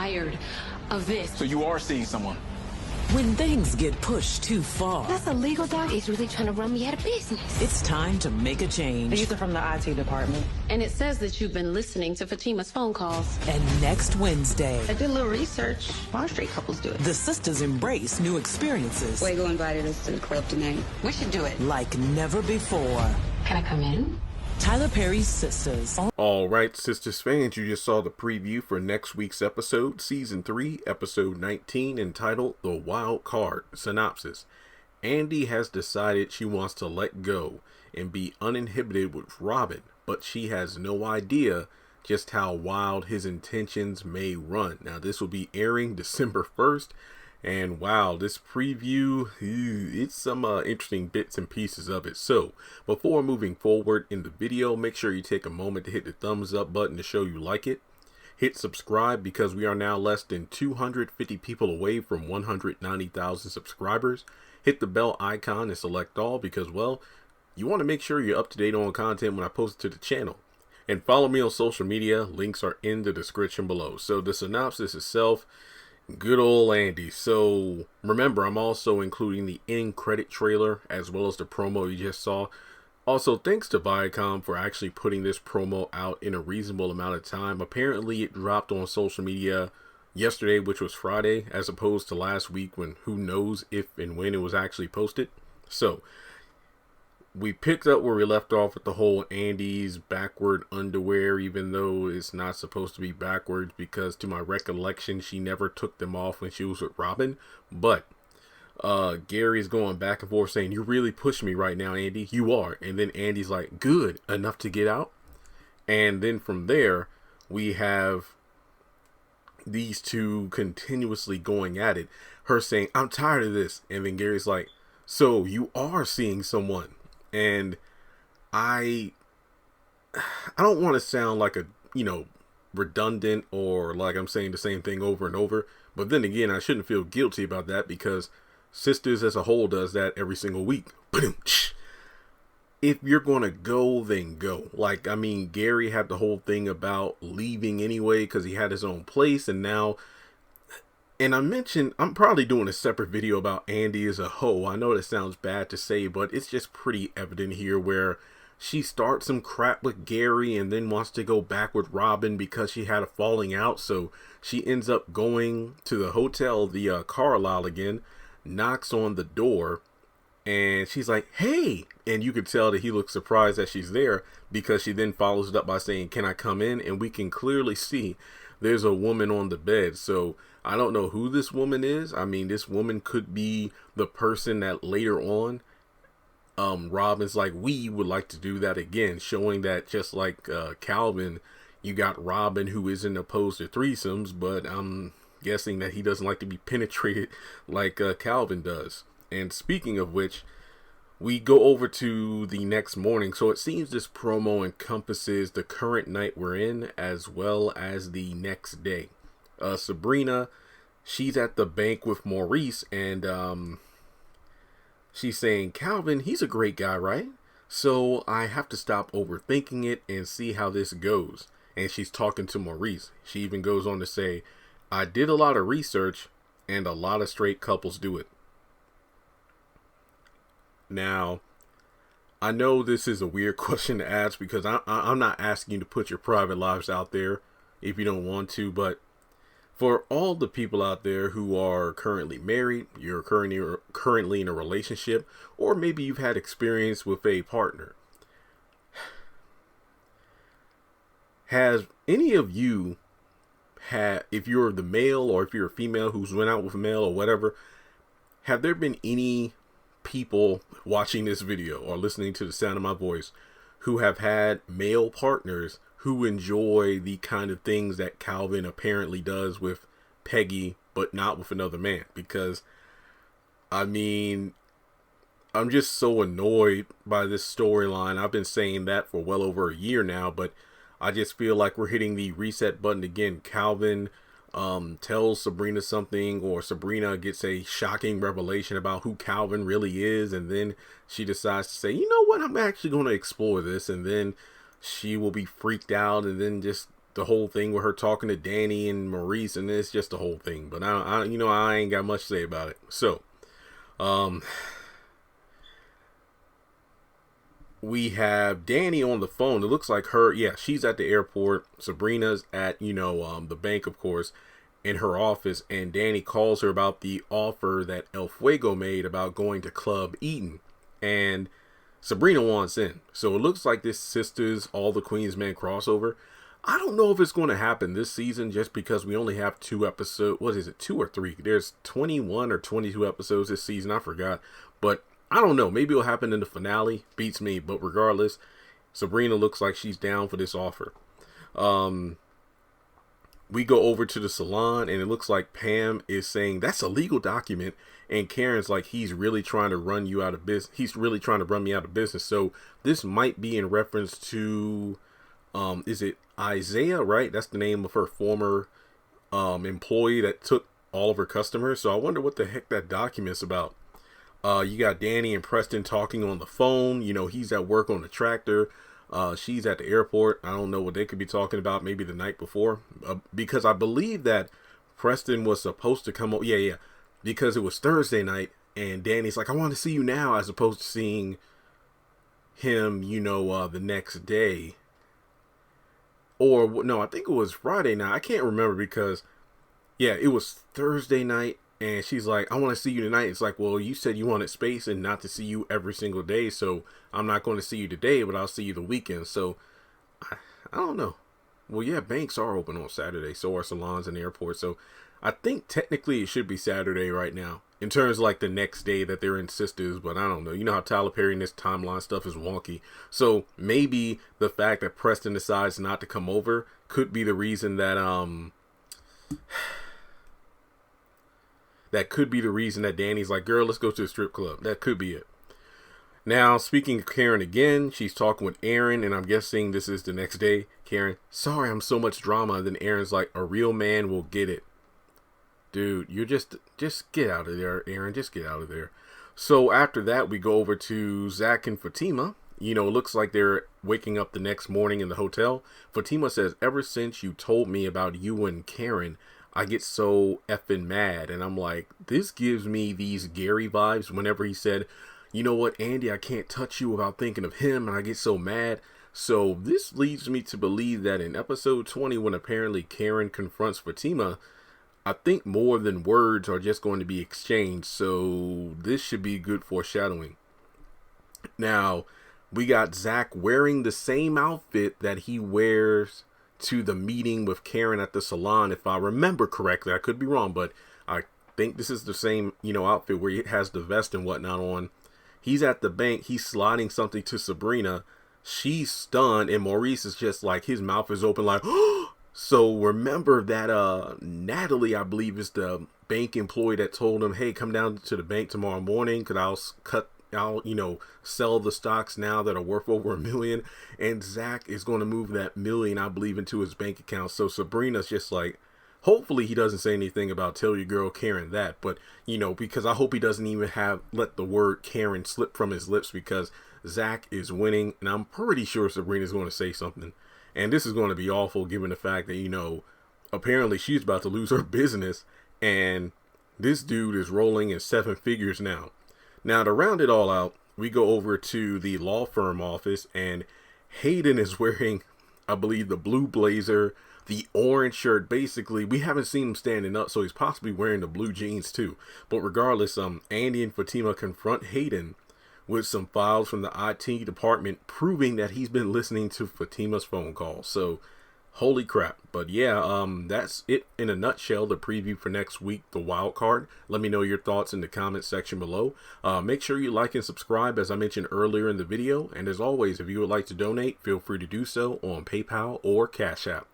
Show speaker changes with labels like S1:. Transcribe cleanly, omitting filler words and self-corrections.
S1: tired of this.
S2: So you are seeing someone?
S3: When things get pushed too far,
S1: That's a legal dog. He's really trying to run me out of business.
S3: it's time to make a change.
S4: These are from the IT department.
S1: And it says that you've been listening to Fatima's phone calls.
S3: And next Wednesday,
S4: I did a little research. Why straight couples do it?
S3: the sisters embrace new experiences
S4: Fuego invited us to the club tonight. We should do it.
S3: like never before.
S1: Can I come in?
S3: Tyler Perry's Sistas.
S5: Alright, Sistas fans, you just saw the preview for next week's episode, Season 3, Episode 19, entitled The Wild Card. Synopsis. Andy has decided she wants to let go and be uninhibited with Robin, but she has no idea just how wild his intentions may run. Now, this will be airing December 1st, and wow, this preview, it's some interesting bits and pieces of it. So, before moving forward in the video, make sure you take a moment to hit the thumbs up button to show you like it. Hit subscribe because we are now less than 250 people away from 190,000 subscribers. Hit the bell icon and select all because, well, you want to make sure you're up to date on content when I post it to the channel. And follow me on social media. Links are in the description below. So the synopsis itself, good old Andy. So remember, I'm also including the end credit trailer as well as the promo you just saw. Also, thanks to Viacom for actually putting this promo out in a reasonable amount of time. Apparently, it dropped on social media yesterday, which was Friday, as opposed to last week when who knows if and when it was actually posted. So we picked up where we left off with the whole Andy's backward underwear, even though it's not supposed to be backwards because to my recollection, she never took them off when she was with Robin. But Gary's going back and forth saying, "You really push me right now, Andy. You are." And then Andy's like, "Good, enough to get out." And then from there, we have these two continuously going at it. Her saying, "I'm tired of this." And then Gary's like, "So you are seeing someone." And I don't want to sound like a, redundant or like I'm saying the same thing over and over. But then again, I shouldn't feel guilty about that because Sisters as a whole does that every single week. If you're going to go, then go. Like, I mean, Gary had the whole thing about leaving anyway because he had his own place. And now, and I mentioned, I'm probably doing a separate video about Andy as a hoe. I know that sounds bad to say, but it's just pretty evident here where she starts some crap with Gary and then wants to go back with Robin because she had a falling out. So she ends up going to the hotel, the Carlisle again, knocks on the door, and she's like, "Hey," and you could tell that he looks surprised that she's there because she then follows it up by saying, "Can I come in?" And we can clearly see there's a woman on the bed. So I don't know who this woman is. I mean, this woman could be the person that later on Robin's like, "We would like to do that again," showing that just like Calvin, you got Robin who isn't opposed to threesomes, but I'm guessing that he doesn't like to be penetrated like Calvin does. And speaking of which, we go over to the next morning. So it seems this promo encompasses the current night we're in as well as the next day. Sabrina, she's at the bank with Maurice and she's saying, "Calvin, he's a great guy, right? So I have to stop overthinking it and see how this goes." And she's talking to Maurice. She even goes on to say, "I did a lot of research and a lot of straight couples do it." Now, I know this is a weird question to ask because I'm not asking you to put your private lives out there if you don't want to, but for all the people out there who are currently married, you're currently in a relationship, or maybe you've had experience with a partner, has any of you had, if you're the male or if you're a female who's went out with a male or whatever, have there been any people watching this video or listening to the sound of my voice who have had male partners who enjoy the kind of things that Calvin apparently does with Peggy, but not with another man? Because, I mean, I'm just so annoyed by this storyline. I've been saying that for well over a year now, but I just feel like we're hitting the reset button again. Calvin tells Sabrina something, or Sabrina gets a shocking revelation about who Calvin really is, and then she decides to say, "You know what, I'm actually going to explore this," and then she will be freaked out and then just the whole thing with her talking to Danny and Maurice, and it's just the whole thing. But I ain't got much to say about it. So, we have Danny on the phone. It looks like she's at the airport. Sabrina's at, the bank, of course, in her office. And Danny calls her about the offer that El Fuego made about going to Club Eden. And Sabrina wants in. So it looks like this Sistas, All the Queen's Men crossover. I don't know if it's going to happen this season just because we only have 2 episodes. What is it? 2 or 3? There's 21 or 22 episodes this season. I forgot. But I don't know. Maybe it'll happen in the finale. Beats me. But regardless, Sabrina looks like she's down for this offer. We go over to the salon, and it looks like Pam is saying that's a legal document. And Karen's like, he's really trying to run you out of business. He's really trying to run me out of business. So this might be in reference to, is it Isaiah, right? That's the name of her former employee that took all of her customers. So I wonder what the heck that document's about. You got Danny and Preston talking on the phone. He's at work on the tractor. She's at the airport. I don't know what they could be talking about. Maybe the night before, because I believe that Preston was supposed to come. Yeah. Because it was Thursday night, and Danny's like, I want to see you now, as opposed to seeing him, the next day. Or no, I think it was Friday night. I can't remember because, it was Thursday night. And she's like, I want to see you tonight. It's like, well, you said you wanted space and not to see you every single day. So I'm not going to see you today, but I'll see you the weekend. So I don't know. Well, yeah, banks are open on Saturday. So are salons and airports. So I think technically it should be Saturday right now in terms of like the next day that they're in Sistas. But I don't know. You know how Tyler Perry and this timeline stuff is wonky. So maybe the fact that Preston decides not to come over could be the reason that, that could be the reason that Danny's like, girl, let's go to the strip club. That could be it. Now, speaking of Karen again, she's talking with Aaron, and I'm guessing this is the next day. Karen, sorry, I'm so much drama. And then Aaron's like, a real man will get it. Dude, you're just get out of there, Aaron. Just get out of there. So after that, we go over to Zach and Fatima. It looks like they're waking up the next morning in the hotel. Fatima says, ever since you told me about you and Karen, I get so effing mad. And I'm like, this gives me these Gary vibes whenever he said, you know what, Andy, I can't touch you without thinking of him. And I get so mad. So this leads me to believe that in episode 20, when apparently Karen confronts Fatima, I think more than words are just going to be exchanged. So this should be good foreshadowing. Now, we got Zach wearing the same outfit that he wears to the meeting with Karen at the salon, if I remember correctly. I could be wrong, but I think this is the same, outfit where he has the vest and whatnot on. He's at the bank. He's sliding something to Sabrina. She's stunned, and Maurice is just like, his mouth is open like, so remember that Natalie, I believe, is the bank employee that told him, hey, come down to the bank tomorrow morning because I'll sell the stocks now that are worth over $1 million. And Zach is going to move that $1 million, I believe, into his bank account. So Sabrina's just like, hopefully he doesn't say anything about tell your girl Karen that. But, because I hope he doesn't even let the word Karen slip from his lips, because Zach is winning. And I'm pretty sure Sabrina's going to say something. And this is going to be awful given the fact that, apparently she's about to lose her business. And this dude is rolling in 7 figures now. Now, to round it all out, we go over to the law firm office, and Hayden is wearing, I believe, the blue blazer, the orange shirt. Basically, we haven't seen him standing up, so he's possibly wearing the blue jeans too. But regardless, Andy and Fatima confront Hayden with some files from the IT department proving that he's been listening to Fatima's phone call. So, holy crap. But yeah, that's it in a nutshell, the preview for next week, the wild card. Let me know your thoughts in the comment section below. Make sure you like and subscribe, as I mentioned earlier in the video. And as always, if you would like to donate, feel free to do so on PayPal or Cash App.